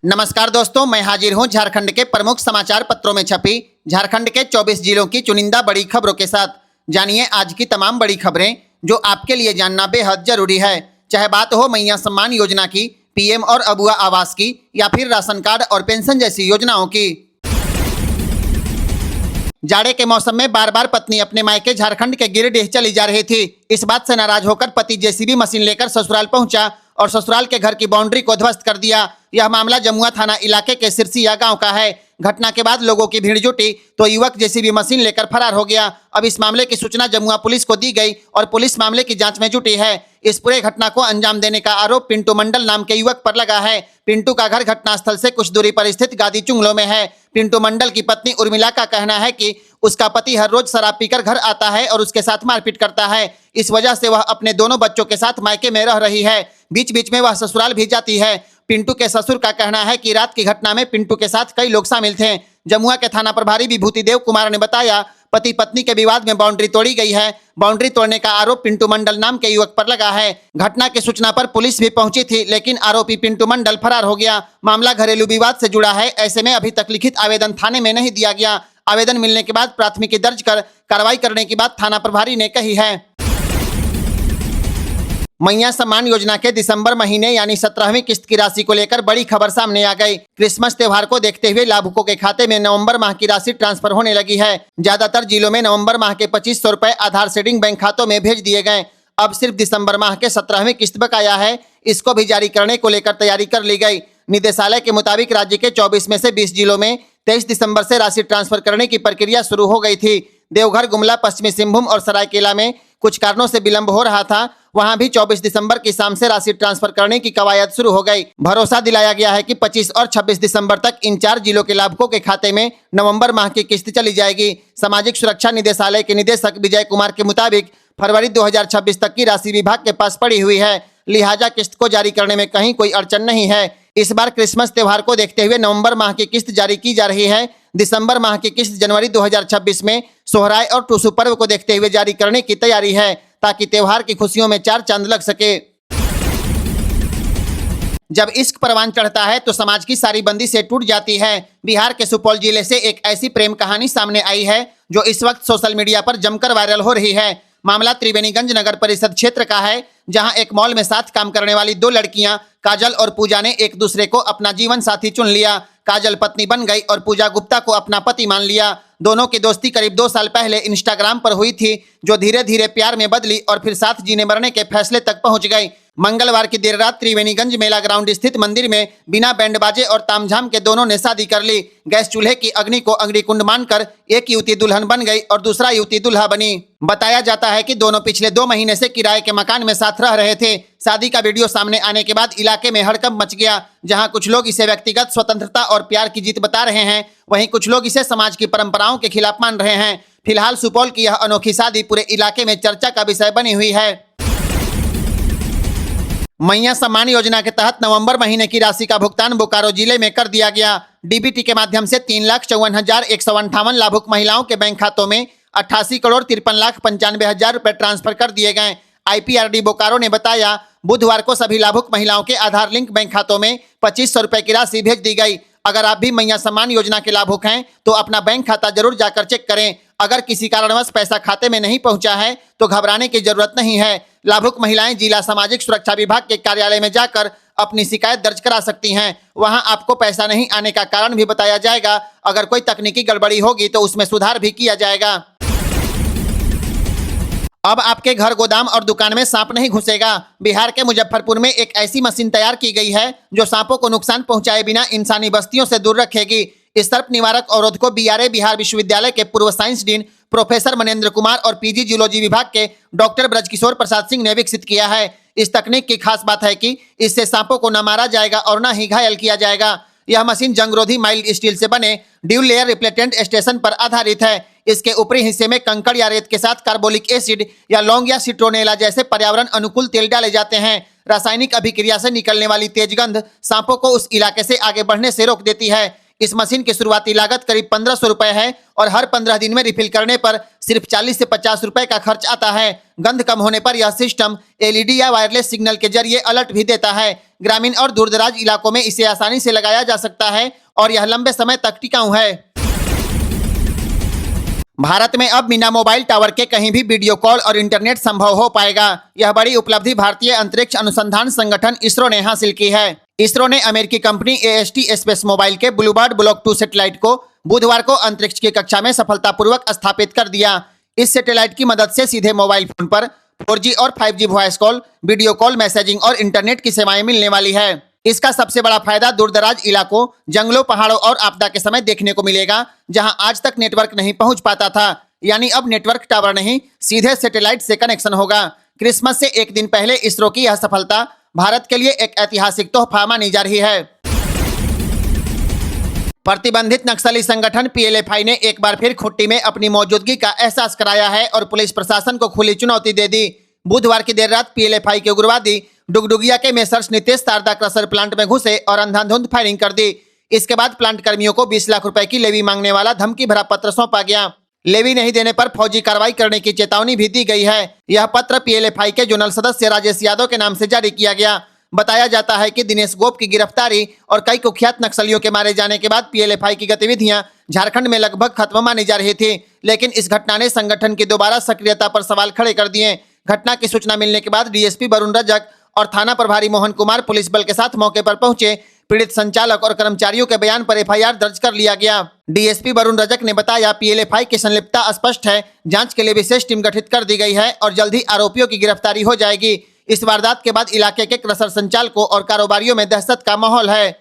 नमस्कार दोस्तों, मैं हाजिर हूं झारखंड के प्रमुख समाचार पत्रों में छपी झारखंड के 24 जिलों की चुनिंदा बड़ी खबरों के साथ। जानिए आज की तमाम बड़ी खबरें जो आपके लिए जानना बेहद जरूरी है। चाहे बात हो मैया सम्मान योजना की, पीएम और अबुआ आवास की, या फिर राशन कार्ड और पेंशन जैसी योजनाओं की। जाड़े के मौसम में बार बार पत्नी अपने मायके झारखंड के गिरिडीह चली जा रही थी। इस बात से नाराज होकर पति जेसीबी मशीन लेकर ससुराल पहुंचा और ससुराल के घर की बाउंड्री को ध्वस्त कर दिया। यह मामला जमुआ थाना इलाके के सिरसिया गांव का है। घटना के बाद लोगों की भीड़ जुटी तो युवक जेसीबी मशीन लेकर फरार हो गया। अब इस मामले की सूचना जमुआ पुलिस को दी गई और पुलिस मामले की जांच में जुटी है। इस पूरे घटना को अंजाम देने का आरोप पिंटू मंडल नाम के युवक पर लगा है। पिंटू का घर घटनास्थल से कुछ दूरी पर स्थित गादी चुंगलो में है। पिंटू मंडल की पत्नी उर्मिला का कहना है कि उसका पति हर रोज शराब पीकर घर आता है और उसके साथ मारपीट करता है। इस वजह से वह अपने दोनों बच्चों के साथ मायके में रह रही है। बीच बीच में वह ससुराल भी जाती है। पिंटू के ससुर का कहना है कि रात की घटना में पिंटू के साथ कई लोग शामिल थे। जमुआ के थाना प्रभारी विभूति देव कुमार ने बताया, पति पत्नी के विवाद में बाउंड्री तोड़ी गई है। बाउंड्री तोड़ने का आरोप पिंटू मंडल नाम के युवक पर लगा है। घटना की सूचना पर पुलिस भी पहुंची थी, लेकिन आरोपी पिंटू मंडल फरार हो गया। मामला घरेलू विवाद से जुड़ा है। ऐसे में अभी तक लिखित आवेदन थाने में नहीं दिया गया। आवेदन मिलने के बाद प्राथमिकी दर्ज कर कार्रवाई करने की बात थाना प्रभारी ने कही है। मैया सम्मान योजना के दिसंबर महीने यानी 17वीं किस्त की राशि को लेकर बड़ी खबर सामने आ गई। क्रिसमस त्योहार को देखते हुए लाभुकों के खाते में नवंबर माह की राशि ट्रांसफर होने लगी है। ज्यादातर जिलों में नवंबर माह के 2500 रुपए आधार सीडिंग बैंक खातों में भेज दिए गए। अब सिर्फ दिसंबर माह के 17वीं किस्त बकाया है। इसको भी जारी करने को लेकर तैयारी कर ली गई। निदेशालय के मुताबिक राज्य के 24 में से 20 जिलों में 23 दिसंबर से राशि ट्रांसफर करने की प्रक्रिया शुरू हो गई थी। देवघर, गुमला, पश्चिमी सिंहभूम और सरायकेला में कुछ कारणों से विलंब हो रहा था। वहां भी 24 दिसंबर की शाम से राशि ट्रांसफर करने की कवायद शुरू हो गई। भरोसा दिलाया गया है कि 25 और 26 दिसंबर तक इन 4 जिलों के लाभुकों के खाते में नवंबर माह की किस्त चली जाएगी। सामाजिक सुरक्षा निदेशालय के निदेशक विजय कुमार के मुताबिक फरवरी 2026 तक की राशि विभाग के पास पड़ी हुई है, लिहाजा किस्त को जारी करने में कहीं कोई अड़चन नहीं है। इस बार क्रिसमस त्योहार को देखते हुए नवंबर माह की किस्त जारी की जा रही है। दिसंबर माह की किस्त जनवरी 2026 में सोहराय और टूसू पर्व को देखते हुए जारी करने की तैयारी है, ताकि त्योहार की खुशियों में 4 चांद लग सके। जब इश्क परवान चढ़ता है तो समाज की सारी बंदी से टूट जाती है। बिहार के सुपौल जिले से एक ऐसी प्रेम कहानी सामने आई है जो इस वक्त सोशल मीडिया पर जमकर वायरल हो रही है। मामला त्रिवेणीगंज नगर परिषद क्षेत्र का है, जहां एक मॉल में साथ काम करने वाली 2 लड़कियां काजल और पूजा ने एक दूसरे को अपना जीवन साथी चुन लिया। काजल पत्नी बन गई और पूजा गुप्ता को अपना पति मान लिया। दोनों की दोस्ती करीब 2 साल पहले इंस्टाग्राम पर हुई थी, जो धीरे धीरे प्यार में बदली और फिर साथ जीने मरने के फैसले तक पहुंच गई। मंगलवार की देर रात त्रिवेणीगंज मेला ग्राउंड स्थित मंदिर में बिना बैंड बाजे और तामझाम के दोनों ने शादी कर ली। गैस चूल्हे की अग्नि को अग्निकुंड मानकर एक युवती दुल्हन बन गई और दूसरा युवती दुल्हा बनी। बताया जाता है कि दोनों पिछले 2 महीने से किराए के मकान में साथ रह रहे थे। शादी का वीडियो सामने आने के बाद इलाके में हड़कंप मच गया। जहां कुछ लोग इसे व्यक्तिगत स्वतंत्रता और प्यार की जीत बता रहे हैं, वहीं कुछ लोग इसे समाज की परंपराओं के खिलाफ मान रहे हैं। फिलहाल सुपौल की यह अनोखी शादी पूरे इलाके में चर्चा का विषय बनी हुई है। मैया सम्मान योजना के तहत नवंबर महीने की राशि का भुगतान बोकारो जिले में कर दिया गया। डीबीटी के माध्यम से 3,54,158 लाभुक महिलाओं के बैंक खातों में 88,53,95,000 रुपए ट्रांसफर कर दिए गए। आईपीआरडी बोकारो ने बताया, बुधवार को सभी लाभुक महिलाओं के आधार लिंक बैंक खातों में 2500 रुपए की राशि भेज दी गई। अगर आप भी मैया सम्मान योजना के लाभुक हैं तो अपना बैंक खाता जरूर जाकर चेक करें। अगर किसी कारणवश पैसा खाते में नहीं पहुंचा है तो घबराने की जरूरत नहीं है। लाभुक महिलाएं जिला सामाजिक सुरक्षा विभाग के कार्यालय में जाकर अपनी शिकायत दर्ज करा सकती हैं। वहां आपको पैसा नहीं आने का कारण भी बताया जाएगा। अगर कोई तकनीकी गड़बड़ी होगी तो उसमें सुधार भी किया जाएगा। अब आपके घर, गोदाम और दुकान में सांप नहीं घुसेगा। बिहार के मुजफ्फरपुर में एक ऐसी मशीन तैयार की गई है जो सांपों को नुकसान पहुंचाए बिना इंसानी बस्तियों से दूर रखेगी। इस सर्प निवारक अवरोध को बीआरए बिहार विश्वविद्यालय के पूर्व science dean professor Manendra Kumar और पीजी जूलॉजी विभाग के डॉक्टर ब्रजकिशोर प्रसाद सिंह ने विकसित किया है। इस तकनीक की खास बात है कि इससे सांपों को न मारा जाएगा और न ही घायल किया जाएगा। यह मशीन जंगरोधी माइल्ड स्टील से बने ड्यूल लेयर रिप्लेटेंट स्टेशन पर आधारित है। इसके ऊपरी हिस्से में कंकड़ या रेत के साथ कार्बोलिक एसिड या लौंग या सिट्रोनेला जैसे पर्यावरण अनुकूल तेल डाले जाते हैं। रासायनिक अभिक्रिया से निकलने वाली तेज गंध सांपों को उस इलाके से आगे बढ़ने से रोक देती है। इस मशीन की शुरुआती लागत करीब 1500 रुपए है और हर 15 दिन में रिफिल करने पर सिर्फ 40 से 50 रुपए का खर्च आता है। गंध कम होने पर यह सिस्टम एलईडी या वायरलेस सिग्नल के जरिए अलर्ट भी देता है। ग्रामीण और दूरदराज इलाकों में इसे आसानी से लगाया जा सकता है और यह लंबे समय तक टिकाऊ है। भारत में अब बिना मोबाइल टावर के कहीं भी वीडियो कॉल और इंटरनेट संभव हो पाएगा। यह बड़ी उपलब्धि भारतीय अंतरिक्ष अनुसंधान संगठन इसरो ने हासिल की है। इसरो ने अमेरिकी कंपनी AST स्पेस मोबाइल के ब्लूबर्ड ब्लॉक 2 सैटेलाइट को बुधवार को अंतरिक्ष की कक्षा में सफलतापूर्वक स्थापित कर दिया। इस सैटेलाइट की मदद से सीधे मोबाइल फोन पर 4G और 5G voice call, video call, messaging और इंटरनेट की सेवाएं मिलने वाली है। इसका सबसे बड़ा फायदा दूरदराज इलाकों, जंगलों, पहाड़ों और आपदा के समय देखने को मिलेगा, जहां आज तक नेटवर्क नहीं पहुंच पाता था। यानी अब नेटवर्क टावर नहीं, सीधे सैटेलाइट से कनेक्शन होगा। क्रिसमस से एक दिन पहले इसरो की यह सफलता भारत के लिए एक ऐतिहासिक तोहफा मानी जा रही है। प्रतिबंधित नक्सली संगठन PLFI ने एक बार फिर खुट्टी में अपनी मौजूदगी का एहसास कराया है और पुलिस प्रशासन को खुली चुनौती दे दी। बुधवार की देर रात PLFI के उग्रवादी डुगडुगिया के मेसर्स नितेश तारदा क्रशर प्लांट में घुसे और अंधाधुंध फायरिंग कर दी। इसके बाद प्लांट कर्मियों को 20 लाख रुपए की लेवी मांगने वाला धमकी भरा पत्र सौंपा गया। लेवी नहीं देने पर फौजी कार्रवाई करने की चेतावनी भी दी गई है। यह पत्र PLFI के जोनल सदस्य राजेश यादव के नाम से जारी किया गया। बताया जाता है कि दिनेश गोप की गिरफ्तारी और कई कुख्यात नक्सलियों के मारे जाने के बाद PLFI की गतिविधियां झारखंड में लगभग खत्म मानी जा रही थी, लेकिन इस घटना ने संगठन की दोबारा सक्रियता पर सवाल खड़े कर दिए। घटना की सूचना मिलने के बाद DSP वरुण रजक और थाना प्रभारी मोहन कुमार पुलिस बल के साथ मौके पर पहुंचे। पीड़ित संचालक और कर्मचारियों के बयान पर FIR दर्ज कर लिया गया। DSP वरुण रजक ने बताया PLFI की संलिप्तता स्पष्ट है। जांच के लिए विशेष टीम गठित कर दी गई है और जल्द ही आरोपियों की गिरफ्तारी हो जाएगी। इस वारदात के बाद इलाके के क्रशर संचालकों और कारोबारियों में दहशत का माहौल है।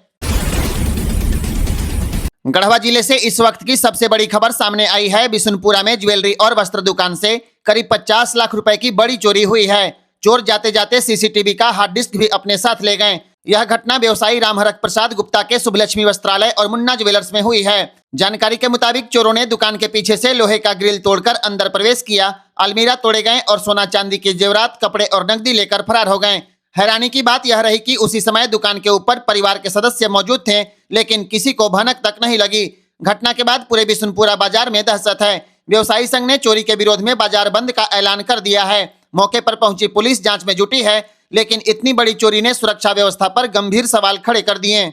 गढ़वा जिले से इस वक्त की सबसे बड़ी खबर सामने आई है। बिशुनपुरा में ज्वेलरी और वस्त्र दुकान से करीब 50 लाख रुपए की बड़ी चोरी हुई है। चोर जाते जाते CCTV का हार्ड डिस्क भी अपने साथ ले गए। यह घटना व्यवसायी रामहरक प्रसाद गुप्ता के शुभलक्ष्मी वस्त्रालय और मुन्ना ज्वेलर्स में हुई है। जानकारी के मुताबिक चोरों ने दुकान के पीछे से लोहे का ग्रिल तोड़कर अंदर प्रवेश किया। अलमीरा तोड़े गए और सोना चांदी के जेवरात, कपड़े और नकदी लेकर फरार हो गए। हैरानी की बात यह रही कि उसी समय दुकान के ऊपर परिवार के सदस्य मौजूद थे, लेकिन किसी को भनक तक नहीं लगी। घटना के बाद पूरे बिशुनपुरा बाजार में दहशत है। व्यवसायी संघ ने चोरी के विरोध में बाजार बंद का ऐलान कर दिया है। मौके पर पहुंची पुलिस जांच में जुटी है, लेकिन इतनी बड़ी चोरी ने सुरक्षा व्यवस्था पर गंभीर सवाल खड़े कर दिए।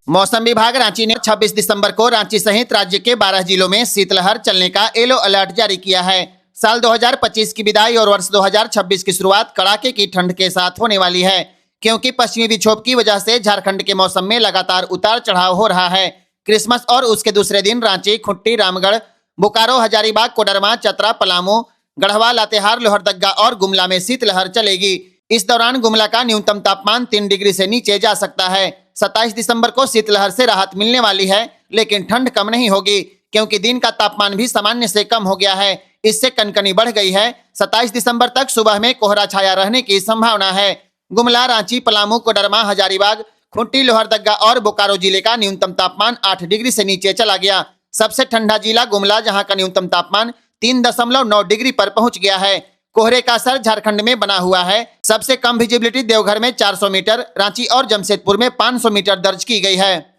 मौसम विभाग रांची ने 26 दिसंबर को रांची सहित राज्य के 12 जिलों में शीतलहर चलने का येलो अलर्ट जारी किया है। साल 2025 की विदाई और वर्ष 2026 की शुरुआत कड़ाके की ठंड के साथ होने वाली है, क्योंकि पश्चिमी विक्षोभ की वजह से झारखंड के मौसम में लगातार उतार चढ़ाव हो रहा है। क्रिसमस और उसके दूसरे दिन रांची, खुट्टी, रामगढ़, बोकारो, हजारीबाग, कोडरमा, चतरा, पलामू, गढ़वा, लातेहार, लोहरदगा और गुमला में शीतलहर चलेगी। इस दौरान गुमला का न्यूनतम तापमान 3 डिग्री से नीचे जा सकता है। 27 दिसंबर को शीतलहर से राहत मिलने वाली है, लेकिन ठंड कम नहीं होगी, क्योंकि दिन का तापमान भी सामान्य से कम हो गया है। इससे कनकनी बढ़ गई है। 27 दिसंबर तक सुबह में कोहरा छाया रहने की संभावना है। गुमला, रांची, पलामू, कोडरमा, हजारीबाग, खूंटी, लोहरदगा और बोकारो जिले का न्यूनतम तापमान 8 डिग्री से नीचे चला गया। सबसे ठंडा जिला गुमला, जहां का न्यूनतम तापमान 3.9 डिग्री पर पहुंच गया है। कोहरे का असर झारखंड में बना हुआ है। सबसे कम विजिबिलिटी देवघर में 400 मीटर, रांची और जमशेदपुर में 500 मीटर दर्ज की गई है।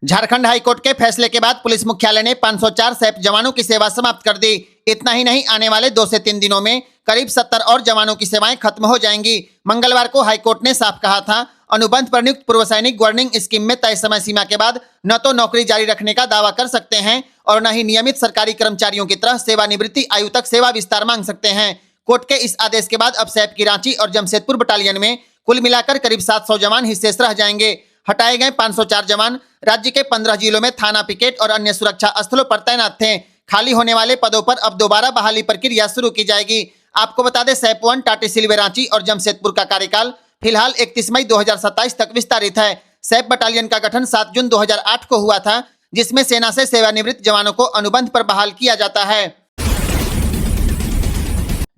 झारखंड हाईकोर्ट के फैसले के बाद पुलिस मुख्यालय ने 504 सैप जवानों की सेवा समाप्त कर दी। इतना ही नहीं, आने वाले 2 से 3 दिनों में करीब 70 और जवानों की सेवाएं खत्म हो जाएंगी। मंगलवार को हाईकोर्ट ने साफ कहा था, अनुबंध पर नियुक्त पूर्व सैनिक वार्निंग स्कीम में तय समय सीमा के बाद न तो नौकरी जारी रखने का दावा कर सकते हैं और न ही नियमित सरकारी कर्मचारियों की तरह सेवानिवृत्ति आयु तक सेवा विस्तार मांग सकते हैं। कोर्ट के इस आदेश के बाद अब सैप की रांची और जमशेदपुर बटालियन में कुल मिलाकर करीब 700 जवान ही शेष रह जाएंगे। हटाए गए 504 जवान राज्य के 15 जिलों में थाना, पिकेट और अन्य सुरक्षा स्थलों पर तैनात थे। खाली होने वाले पदों पर अब दोबारा बहाली प्रक्रिया शुरू की जाएगी। आपको बता दें, सैप 1 टाटी सिल्वे रांची और जमशेदपुर का कार्यकाल फिलहाल 31 मई 2027 तक विस्तारित है। सैप बटालियन का गठन 7 जून 2008 को हुआ था, जिसमें सेना से सेवानिवृत्त जवानों को अनुबंध पर बहाल किया जाता है।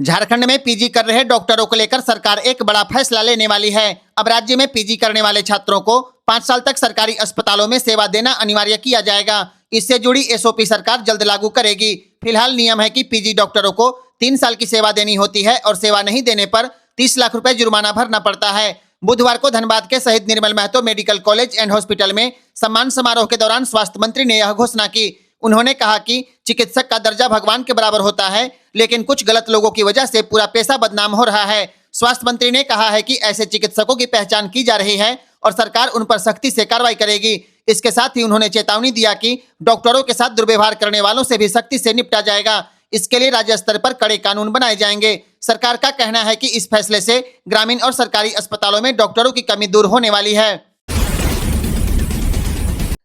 झारखंड में पीजी कर रहे डॉक्टरों को लेकर सरकार एक बड़ा फैसला लेने वाली है। अब राज्य में पीजी करने वाले छात्रों को 5 साल तक सरकारी अस्पतालों में सेवा देना अनिवार्य किया जाएगा। इससे जुड़ी एसओपी सरकार जल्द लागू करेगी। फिलहाल नियम है कि पीजी डॉक्टरों को 3 साल की सेवा देनी होती है और सेवा नहीं देने पर 30 लाख रुपए जुर्माना भरना पड़ता है। बुधवार को धनबाद के शहीद Nirmal Mahato medical college and hospital में सम्मान समारोह के दौरान स्वास्थ्य मंत्री ने यह घोषणा की। उन्होंने कहा कि चिकित्सक का दर्जा भगवान के बराबर होता है, लेकिन कुछ गलत लोगों की वजह से पूरा पेशा बदनाम हो रहा है। स्वास्थ्य मंत्री ने कहा है कि ऐसे चिकित्सकों की पहचान की जा रही है और सरकार उन पर सख्ती से कार्रवाई करेगी। इसके साथ ही उन्होंने चेतावनी दिया कि डॉक्टरों के साथ दुर्व्यवहार करने वालों से भी सख्ती से निपटा जाएगा। इसके लिए राज्य स्तर पर कड़े कानून बनाए जाएंगे। सरकार का कहना है कि इस फैसले से ग्रामीण और सरकारी अस्पतालों में डॉक्टरों की कमी दूर होने वाली है।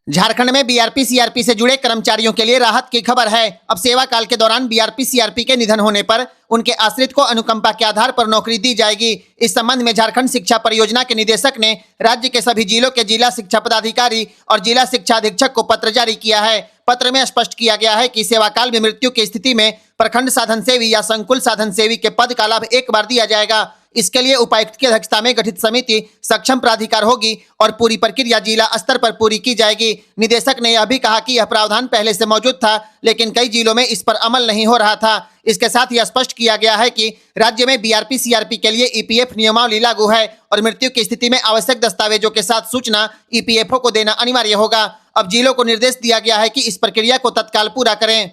झारखंड में बीआरपी सीआरपी से जुड़े कर्मचारियों के लिए राहत की खबर है। अब सेवा काल के दौरान बीआरपी सीआरपी के निधन होने पर उनके आश्रित को अनुकंपा के आधार पर नौकरी दी जाएगी। इस संबंध में झारखंड शिक्षा परियोजना के निदेशक ने राज्य के सभी जिलों के जिला शिक्षा पदाधिकारी और जिला शिक्षा अधीक्षक को पत्र जारी किया है। पत्र में स्पष्ट किया गया है कि सेवा काल में मृत्यु की स्थिति में प्रखंड साधन सेवी या संकुल साधन सेवी के पद का लाभ एक बार दिया जाएगा। इसके लिए उपायुक्त की अध्यक्षता में गठित समिति सक्षम प्राधिकार होगी और पूरी प्रक्रिया जिला स्तर पर पूरी की जाएगी। निदेशक ने यह भी कहा कि यह प्रावधान पहले से मौजूद था, लेकिन कई जिलों में इस पर अमल नहीं हो रहा था। इसके साथ ही स्पष्ट किया गया है कि राज्य में बीआरपी सीआरपी के लिए ईपीएफ नियमावली लागू है और मृत्यु की स्थिति में आवश्यक दस्तावेजों के साथ सूचना ईपीएफओ को देना अनिवार्य होगा। अब जिलों को निर्देश दिया गया है कि इस प्रक्रिया को तत्काल पूरा करें।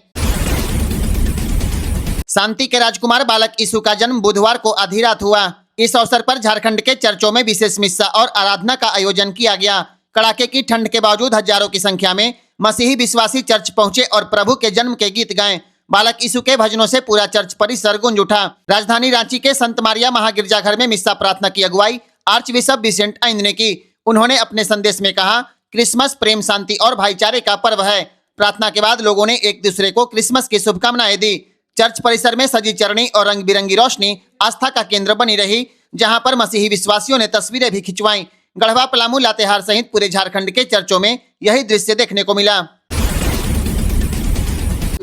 शांति के राजकुमार बालक यीशु का जन्म बुधवार को आधी रात हुआ। इस अवसर पर झारखंड के चर्चों में विशेष मिस्सा और आराधना का आयोजन किया गया। कड़ाके की ठंड के बावजूद हजारों की संख्या में मसीही विश्वासी चर्च पहुंचे और प्रभु के जन्म के गीत गाए। बालक यीशु के भजनों से पूरा चर्च परिसर गूंज उठा। राजधानी रांची के संत मारिया महागिरजाघर में मिस्सा प्रार्थना की अगुवाई आर्च बिशप विसेंट आइंद ने की। उन्होंने अपने संदेश में कहा, क्रिसमस प्रेम, शांति और भाईचारे का पर्व है। प्रार्थना के बाद लोगों ने एक दूसरे को क्रिसमस की शुभकामनाएं दी। चर्च परिसर में सजी चरनी और रंग बिरंगी रोशनी आस्था का केंद्र बनी रही, जहां पर मसीही विश्वासियों ने तस्वीरें भी खिंचवाईं। गढ़वा, पलामू, लातेहार सहित पूरे झारखंड के चर्चों में यही दृश्य देखने को मिला।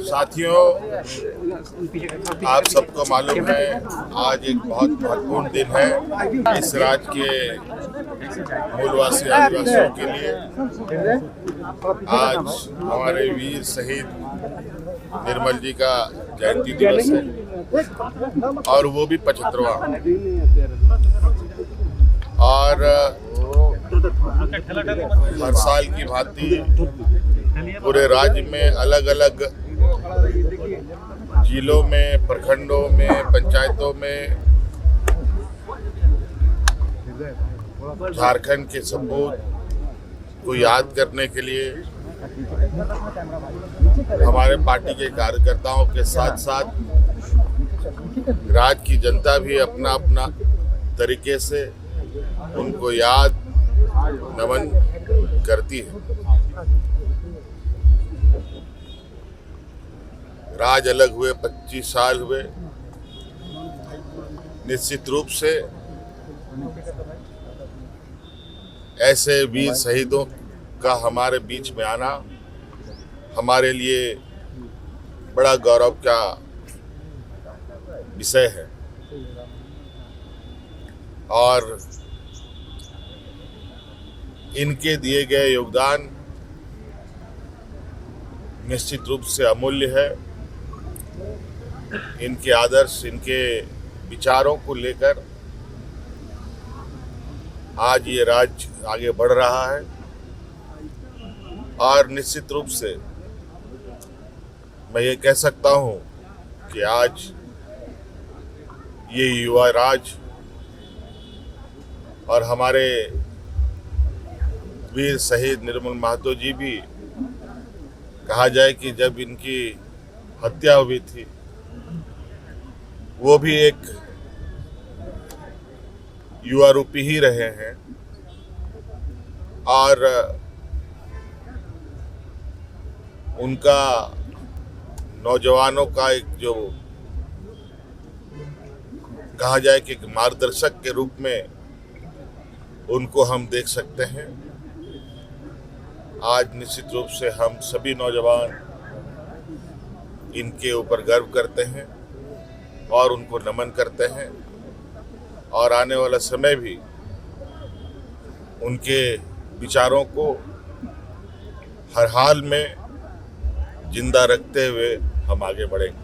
साथियों, आप सबको मालूम है आज एक बहुत महत्वपूर्ण दिन है इस राज्य के मूलवासी आदिवासियों के लिए। आज हमारे वीर शहीद निर्मल जी का जयंती दिवस है और वो भी 75वां। और हर साल की भांति पूरे राज्य में अलग अलग जिलों में, प्रखंडों में, पंचायतों में झारखंड के सपूत को याद करने के लिए हमारे पार्टी के कार्यकर्ताओं के साथ साथ राज्य की जनता भी अपना अपना तरीके से उनको याद नमन करती है। राज अलग हुए 25 साल हुए। निश्चित रूप से ऐसे वीर शहीदों का हमारे बीच में आना हमारे लिए बड़ा गौरव का विषय है और इनके दिए गए योगदान निश्चित रूप से अमूल्य है। इनके आदर्श, इनके विचारों को लेकर आज ये राज्य आगे बढ़ रहा है और निश्चित रूप से मैं ये कह सकता हूँ कि आज ये युवा राज और हमारे वीर शहीद निर्मल महतो जी भी, कहा जाए कि जब इनकी हत्या हुई थी वो भी एक युवा रूपी ही रहे हैं और उनका नौजवानों का एक जो कहा जाए कि मार्गदर्शक के रूप में उनको हम देख सकते हैं। आज निश्चित रूप से हम सभी नौजवान इनके ऊपर गर्व करते हैं और उनको नमन करते हैं और आने वाला समय भी उनके विचारों को हर हाल में जिंदा रखते हुए हम आगे बढ़ेंगे।